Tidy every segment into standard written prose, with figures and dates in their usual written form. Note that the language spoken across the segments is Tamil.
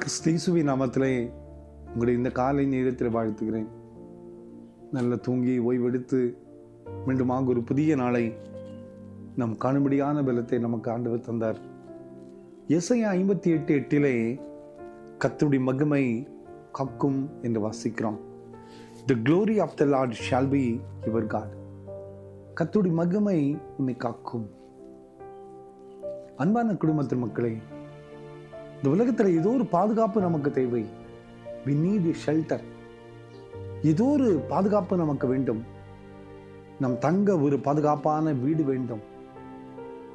கிறிஸ்தீசுவின் நாமத்திலே உங்களுடைய இந்த காலை நேரத்தில் வாழ்த்துகிறேன். நல்ல தூங்கி ஓய்வெடுத்து மீண்டுமாக ஒரு புதிய நாளை நம் காணும்படியான பலத்தை நமக்கு ஆண்டவர் தந்தார். எசையா 58:8 கர்த்தருடைய மகிமை காக்கும் என்று வாசிக்கிறோம். The glory of the Lord shall be your God. கர்த்தருடைய மகிமை உன்னை காக்கும். அன்பான குடும்பத்தின் மக்களே, இந்த உலகத்தில் ஏதோ ஒரு பாதுகாப்பு நமக்கு தேவை. We need a shelter. ஏதோ ஒரு பாதுகாப்பு நமக்கு வேண்டும். நம் தங்க ஒரு பாதுகாப்பான வீடு வேண்டும்.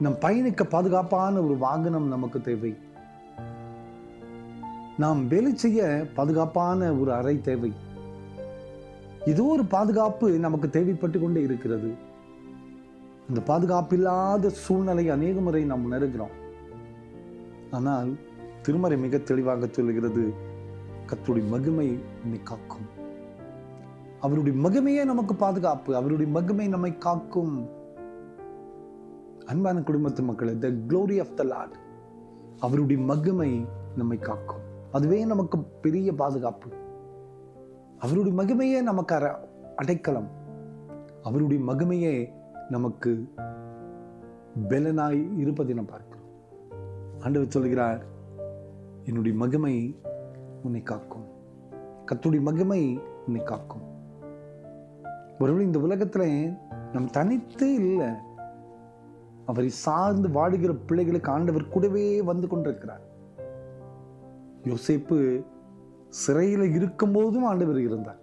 நம் பயணிக்க பாதுகாப்பான ஒரு வாகனம் நமக்கு தேவை. நாம் வேலை செய்ய பாதுகாப்பான ஒரு அறை தேவை. ஏதோ ஒரு பாதுகாப்பு நமக்கு தேவைப்பட்டு கொண்டே இருக்கிறது. அந்த பாதுகாப்பு இல்லாத சூழ்நிலை அநேக முறை நாம் உணர்கிறோம். ஆனால் திருமறை மிக தெளிவாக சொல்லுகிறது, கர்த்தருடைய மகிமை உன்னை காக்கும். அவருடைய மகிமையே நமக்கு பாதுகாப்பு. அவருடைய மகிமை நம்மை காக்கும். அன்பான குடும்பத்து மக்களே, the glory of the Lord, அவருடைய மகிமை நம்மை காக்கும். அதுவே நமக்கு பெரிய பாதுகாப்பு. அவருடைய மகிமையே நமக்கு அடைக்கலம். அவருடைய மகிமையே நமக்கு பெலனாய் இருப்பதை நாம் பார்க்கிறோம். ஆண்டவர் சொல்கிறார், என்னுடைய மகிமை உன்னை காக்கும். கர்த்தருடைய மகிமை உன்னை காக்கும். ஒருவேளை இந்த உலகத்துல நம் தனித்து இல்லை, அவரை சார்ந்து வாடுகிற பிள்ளைகளுக்கு ஆண்டவர் கூடவே வந்து கொண்டிருக்கிறார். யோசேப்பு சிறையில இருக்கும் போதும் ஆண்டவர் இருந்தார்.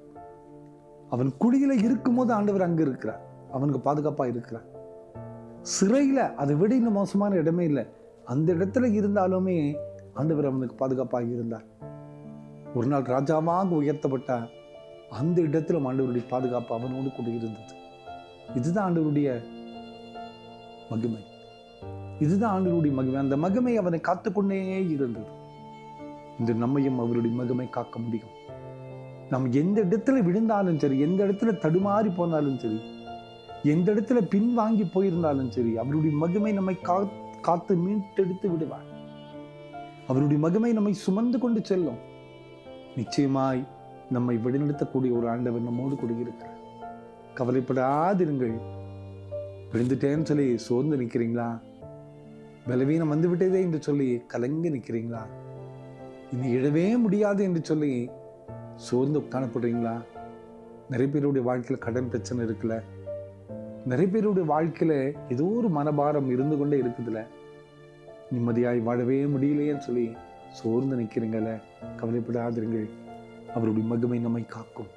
அவன் குழியில இருக்கும் போது ஆண்டவர் அங்க இருக்கிறார். அவனுக்கு பாதுகாப்பா இருக்கிறார். சிறையில அதை விட இன்னும் மோசமான இடமே இல்லை. அந்த இடத்துல இருந்தாலுமே ஆண்டவர் அவனுக்கு பாதுகாப்பாக இருந்தார். ஒரு நாள் ராஜாவாக உயர்த்தப்பட்ட அந்த இடத்துல ஆண்டவருடைய பாதுகாப்பு அவனோடு கூட இருந்தது. இதுதான் ஆண்டவருடைய மகிமை. இதுதான் ஆண்டவருடைய மகிமை. அந்த மகிமை அவனை காத்துக்கொண்டே இருந்தது. இந்த நம்மையும் அவருடைய மகிமை காக்க முடியும். நம்ம எந்த இடத்துல விழுந்தாலும் சரி, எந்த இடத்துல தடுமாறி போனாலும் சரி, எந்த இடத்துல பின்வாங்கி போயிருந்தாலும் சரி, அவருடைய மகிமை நம்மை காத்து மீட்டெடுத்து விடுவார். அவருடைய மகிமை நம்மை சுமந்து கொண்டு செல்லும். நிச்சயமாய் நம்மை வழிநடத்தக்கூடிய ஒரு ஆண்டவர் நம்மோடு கூட இருக்கிறார். கவலைப்படாதிருங்கள். விழுந்துட்டேன்னு சொல்லி சோர்ந்து நிற்கிறீங்களா? பலவீனம் வந்து விட்டதே என்று சொல்லி கலங்கி நிற்கிறீங்களா? இனி எழவே முடியாது என்று சொல்லி சோர்ந்து காணப்படுறீங்களா? நிறைய பேருடைய வாழ்க்கையில கடன் பிரச்சனை இருக்குல்ல, நிறைய பேருடைய வாழ்க்கையில ஏதோ ஒரு மனபாரம் இருந்து கொண்டே இருக்குதுல்ல, நிம்மதியாய் வாழவே முடியலையேன்னு சொல்லி சோர்ந்து நிற்கிறீங்கள, கவலைப்படாதிருங்கள். அவருடைய மகிமை நம்மை காக்கும்,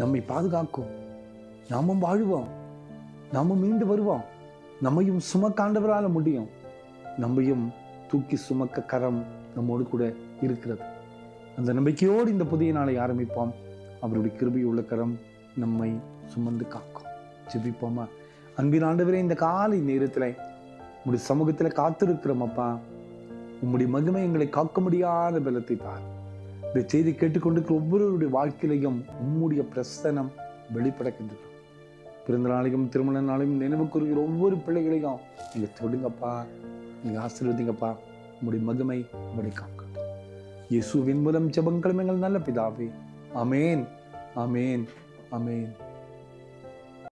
நம்மை பாதுகாக்கும். நாமும் வாழ்வோம், நாமும் மீண்டு வருவோம். நம்மையும் சுமக்காண்டவரால முடியும். நம்மையும் தூக்கி சுமக்க கரம் நம்மோடு கூட இருக்கிறது. அந்த நம்பிக்கையோடு இந்த புதிய நாளை ஆரம்பிப்போம். அவருடைய கிருபையுள்ள கரம் நம்மை சுமந்து காக்கும். ஜெபிப்போமா? அன்பின் ஆண்டவரே, இந்த காலை நேரத்துல உம்முடைய சமூகத்துல காத்திருக்கிறோம் அப்பா. உம்முடைய மகிமை எங்களை காக்க முடியாத பலத்தை தார். இந்த செய்தி கேட்டுக்கொண்டிருக்கிற ஒவ்வொருவருடைய வாழ்க்கையிலையும் உம்முடைய பிரசனம் வெளிப்படக்கின்றது. பிறந்த நாளையும் திருமண நாளையும் நினைவு கூறுகிற ஒவ்வொரு பிள்ளைகளையும் நீங்க தொடுங்கப்பா, நீங்க ஆசீர்வதிங்கப்பா. உம்முடைய மகிமை உம்முடைய காக்கட்டும். இயேசுவின் மூலம் ஜெபங்களும் எங்கள் நல்ல பிதாவே. ஆமேன், ஆமேன், ஆமேன்.